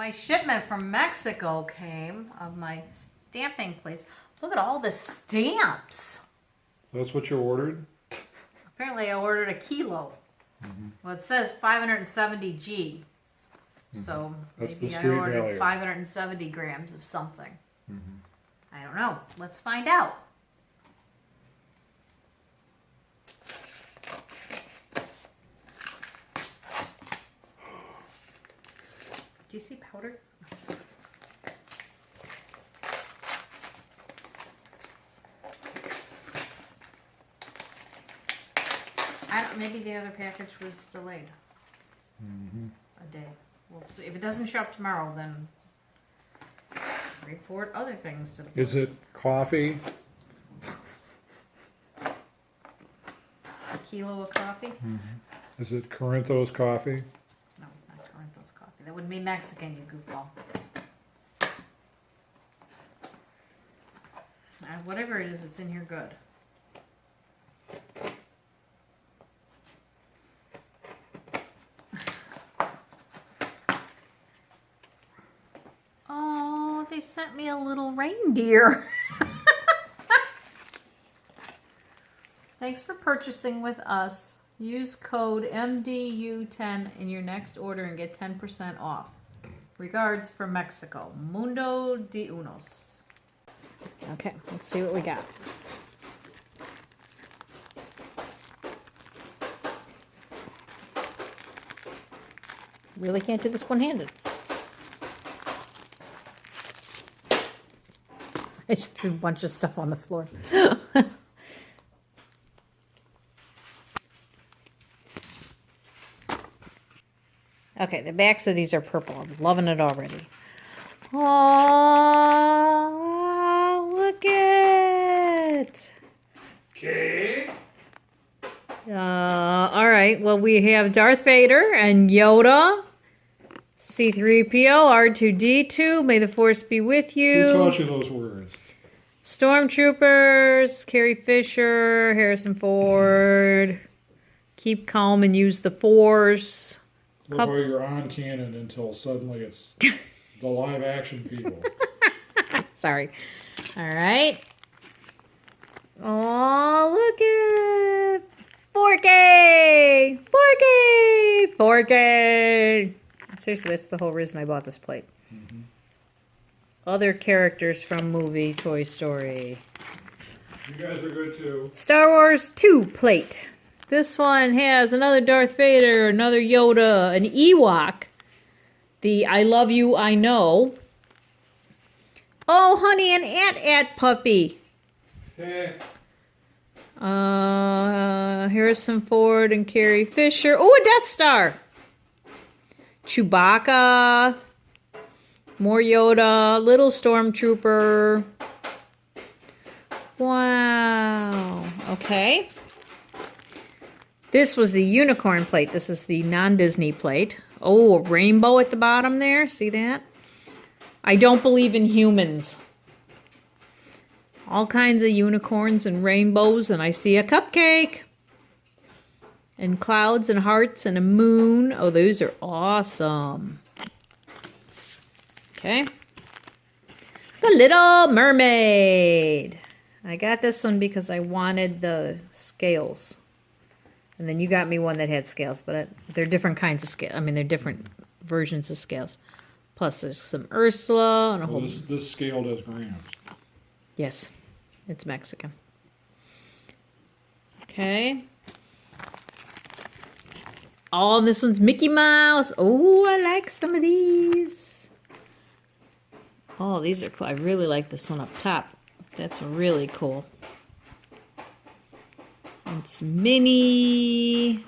My shipment from Mexico came of my stamping plates. Look at all the stamps. So that's what you ordered? Apparently I ordered a kilo. Well, it says 570 G. So That's maybe the I street ordered value. 570 grams of something. I don't know. Let's find out. Do you see powder? I don't, maybe the other package was delayed a day. We'll see. If it doesn't show up tomorrow, then report other things to the Is it coffee? a kilo of coffee? Is it Corinthos coffee? No, it's not Corinthos coffee. That would be Mexican, you goofball. Whatever it is, it's in here good. Oh, they sent me a little reindeer. Thanks for purchasing with us. Use code MDU10 in your next order and get 10% off. Regards from Mexico. Mundo de Unas. Okay, let's see what we got. Really can't do this one-handed. I just threw a bunch of stuff on the floor. Okay, the backs of these are purple. I'm loving it already. Oh, look it. Okay. All right. Well, we have Darth Vader and Yoda, C-3PO, R2-D2. May the Force be with you. Who taught you those words? Stormtroopers, Carrie Fisher, Harrison Ford. Keep calm and use the Force. Look how you're on canon until suddenly it's the live action people. Sorry. All right. Oh, look at Forky! Forky! Forky! Seriously, that's the whole reason I bought this plate. Other characters from movie Toy Story. You guys are good too. Star Wars 2 plate. This one has another Darth Vader, another Yoda, an Ewok, the I Love You, I Know. Oh, honey, an Ant puppy. Hey. Harrison Ford and Carrie Fisher. Oh, a Death Star. Chewbacca. More Yoda. Little Stormtrooper. Wow. Okay. This was the unicorn plate. This is the non-Disney plate. Oh, a rainbow at the bottom there. See that? I don't believe in humans. All kinds of unicorns and rainbows, and I see a cupcake. And clouds and hearts and a moon. Oh, those are awesome. Okay. The Little Mermaid. I got this one because I wanted the scales. And then you got me one that had scales, but they're different kinds of scales. I mean, they're different versions of scales. Plus, there's some Ursula and a whole... This scale does grams. Yes, it's Mexican. Okay. Oh, and this one's Mickey Mouse. Oh, I like some of these. Oh, these are cool. I really like this one up top. That's really cool. It's Minnie.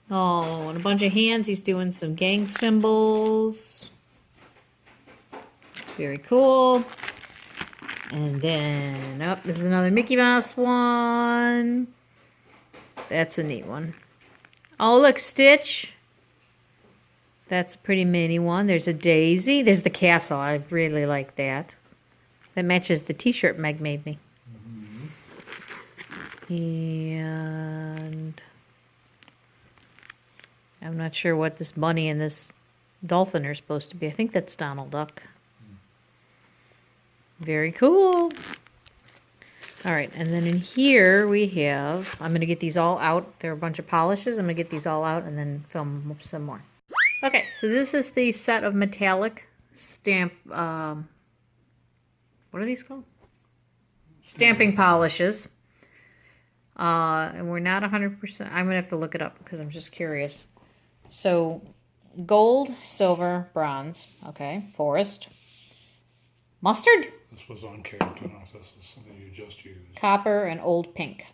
Oh, and a bunch of hands. He's doing some gang symbols. Very cool. And then, oh, this is another Mickey Mouse one. That's a neat one. Oh, look, Stitch. That's a pretty mini one. There's a Daisy. There's the castle. I really like that. That matches the t-shirt Meg made me. And I'm not sure what this bunny and this dolphin are supposed to be. I think that's Donald Duck. Very cool. All right, and then in here we have, I'm going to get these all out. There are a bunch of polishes. I'm going to get these all out and then film some more. Okay, so this is the set of metallic stamp, what are these called? Stamping polishes. And we're not 100%. I'm going to have to look it up because I'm just curious. So gold, silver, bronze. Okay, forest. Mustard? This was uncapped. I don't know if this is something you just used. Copper and old pink.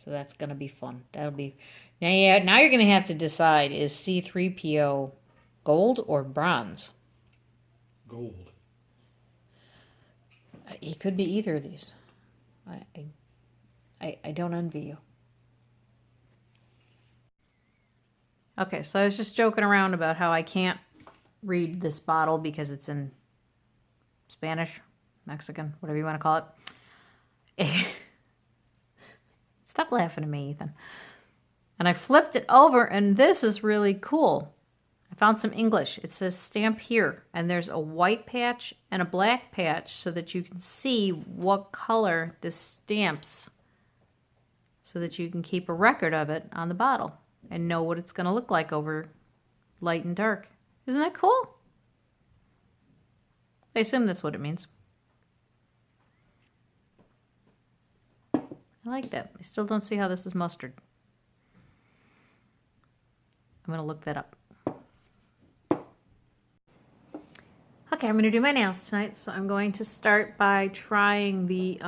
So that's going to be fun. That'll be... Now you're going to have to decide, is C3PO gold or bronze? Gold. It could be either of these. I don't envy you. Okay, so I was just joking around about how I can't read this bottle because it's in Spanish, Mexican, whatever you want to call it. Stop laughing at me, Ethan. And I flipped it over, and this is really cool. I found some English. It says stamp here, and there's a white patch and a black patch so that you can see what color this stamps so that you can keep a record of it on the bottle and know what it's going to look like over light and dark. Isn't that cool? I assume that's what it means. I like that. I still don't see how this is mustard. I'm going to look that up. Okay, I'm going to do my nails tonight, so I'm going to start by trying the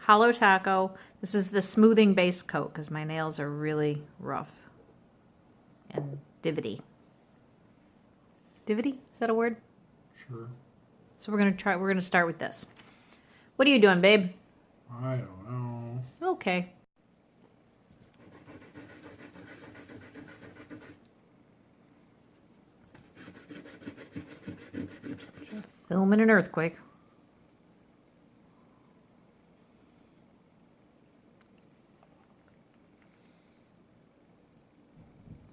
Holo Taco. This is the smoothing base coat because my nails are really rough and divity. Divity? Is that a word? Sure. So we're going to start with this. What are you doing, babe? I don't know. Okay. Filming an earthquake.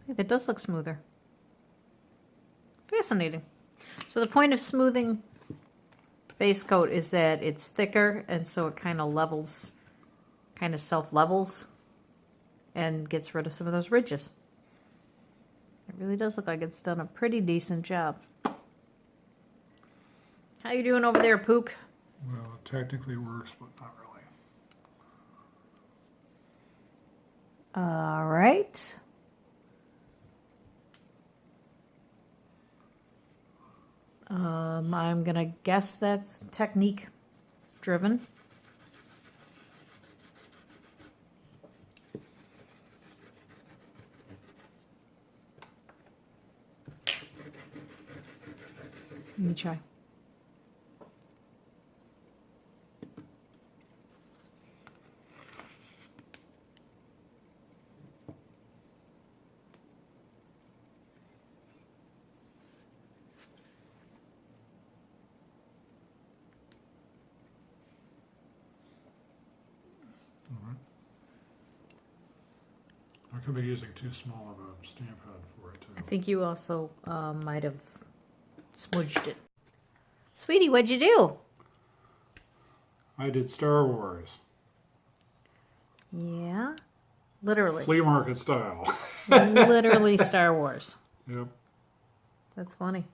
Hey, that does look smoother. Fascinating. So the point of smoothing base coat is that it's thicker, and so it kind of levels, kind of self-levels and gets rid of some of those ridges. It really does look like it's done a pretty decent job. How you doing over there, Pook? Well, it technically works, but not really. All right. I'm going to guess that's technique driven. Let me try. I could be using too small of a stamp head for it, too. I think you also might have smudged it. Sweetie, what'd you do? I did Star Wars. Yeah, literally. Flea market style. Literally Star Wars. Yep. That's funny.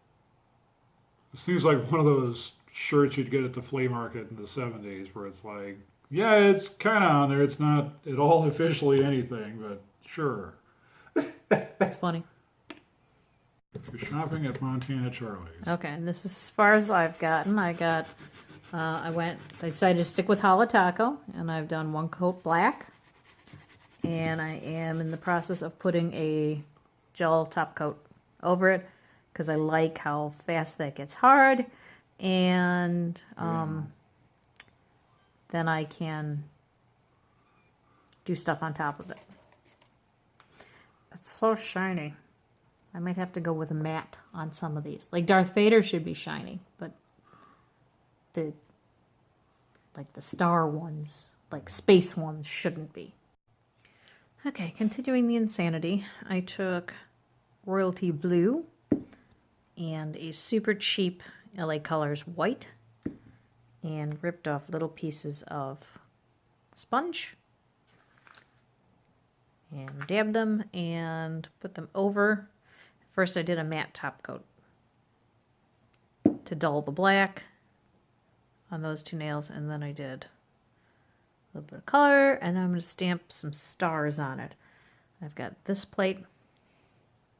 It seems like one of those shirts you'd get at the flea market in the 70s where it's like, yeah, it's kind of on there. It's not at all officially anything, but sure. That's funny. If you're shopping at Montana Charlie's. Okay, and this is as far as I've gotten. I decided to stick with Holo Taco, and I've done one coat black. And I am in the process of putting a gel top coat over it because I like how fast that gets hard. And then I can do stuff on top of it. It's so shiny. I might have to go with a matte on some of these. Like Darth Vader should be shiny, but the star ones, like space ones, shouldn't be. Okay, continuing the insanity, I took Royalty Blue and a super cheap LA Colors white, and ripped off little pieces of sponge and dabbed them and put them over. First I did a matte top coat to dull the black on those two nails, and then I did a little bit of color, and I'm going to stamp some stars on it. I've got this plate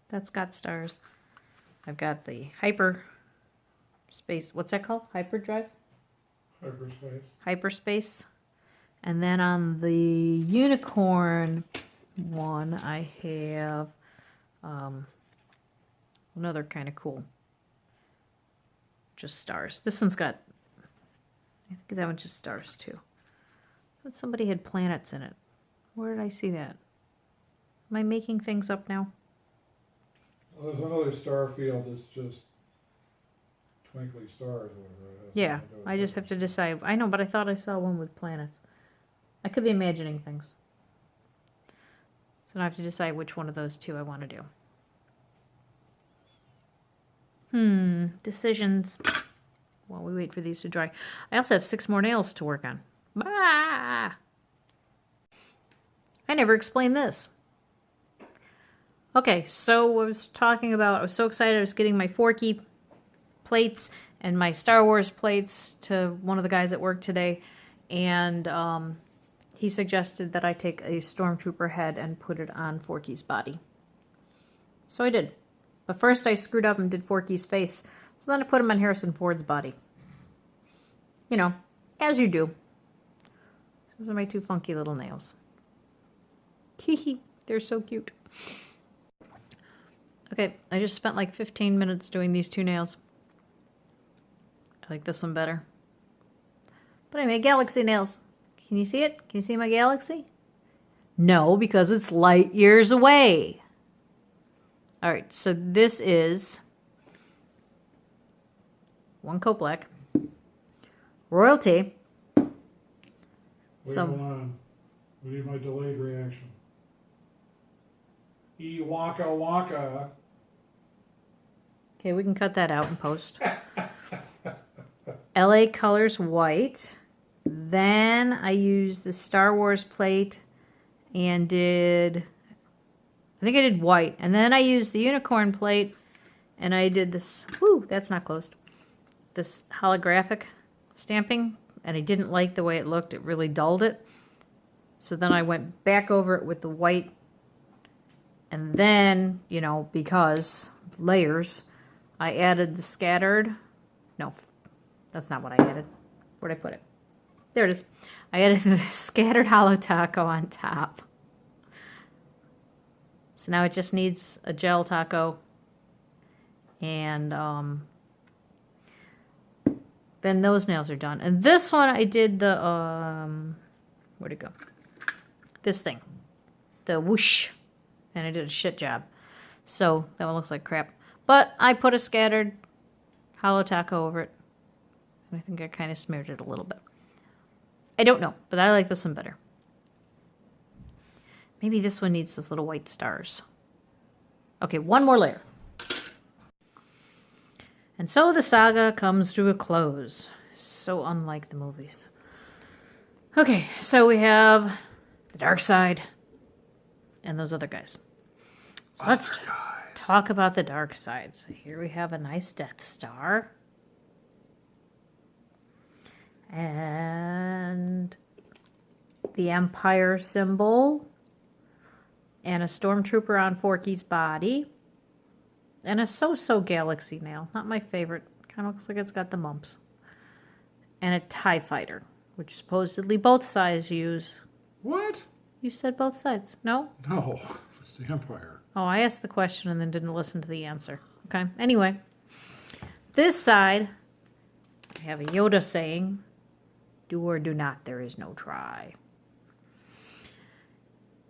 that's got stars. I've got the hyperspace, what's that called? Hyperdrive? Hyperspace. And then on the unicorn one, I have another kind of cool, just stars. This one's got, I think that one's just stars too. But somebody had planets in it. Where did I see that? Am I making things up now? Well, there's another star field that's just twinkly stars or whatever. Yeah, I just have to decide. I know, but I thought I saw one with planets. I could be imagining things. So now I have to decide which one of those two I want to do. Decisions. While we wait for these to dry. I also have 6 more nails to work on. Bah! I never explained this. Okay, so I was talking about, I was so excited I was getting my Forky plates and my Star Wars plates to one of the guys at work today, and he suggested that I take a Stormtrooper head and put it on Forky's body. So I did. But first I screwed up and did Forky's face, so then I put him on Harrison Ford's body. You know, as you do. Those are my 2 funky little nails. Hee, they're so cute. Okay, I just spent like 15 minutes doing these 2 nails. I like this one better. But I made galaxy nails. Can you see it? Can you see my galaxy? No, because it's light years away. Alright, so this is 1 coat black, royalty. Wait, hold on. We need my delayed reaction. Waka waka. Okay, we can cut that out in post. LA Colors white. Then I used the Star Wars plate and I think I did white. And then I used the unicorn plate and I did this, that's not closed. This holographic stamping, and I didn't like the way it looked. It really dulled it. So then I went back over it with the white. And then, you know, because layers, I added the scattered. No, that's not what I added. Where'd I put it? There it is. I added the scattered hollow taco on top. So now it just needs a gel taco. And then those nails are done. And this one I did the, where'd it go? This thing. The whoosh. And I did a shit job. So that one looks like crap. But I put a scattered hollow taco over it. And I think I kind of smeared it a little bit. I don't know, but I like this one better. Maybe this one needs those little white stars. Okay, 1 more layer. And so the saga comes to a close. So unlike the movies. Okay, so we have the dark side and those other guys. So let's talk about the dark side. So here we have a nice Death Star. And the Empire symbol. And a Stormtrooper on Forky's body. And a so-so galaxy nail. Not my favorite. Kind of looks like it's got the mumps. And a TIE fighter, which supposedly both sides use. What? You said both sides. No? No, it's the Empire. Oh, I asked the question and then didn't listen to the answer. Okay, anyway. This side, I have a Yoda saying, do or do not, there is no try.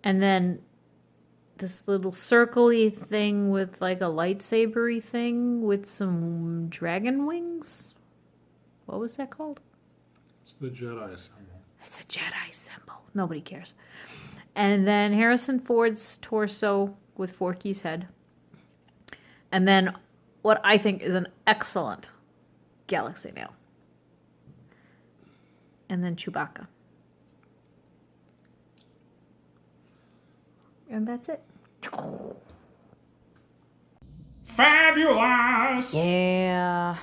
And then this little circle-y thing with like a lightsaber-y thing with some dragon wings. What was that called? It's the Jedi symbol. It's a Jedi symbol. Nobody cares. And then Harrison Ford's torso with Forky's head. And then what I think is an excellent galaxy nail. And then Chewbacca. And that's it. Fabulous! Yeah.